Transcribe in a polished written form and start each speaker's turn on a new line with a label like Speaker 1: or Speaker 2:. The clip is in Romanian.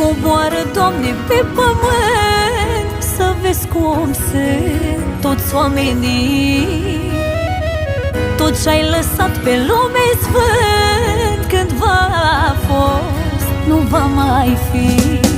Speaker 1: Coboară, Doamne, pe pământ să vezi cum sunt toți oamenii. Tot ce-ai lăsat pe lume sfânt cândva a fost, nu va mai fi.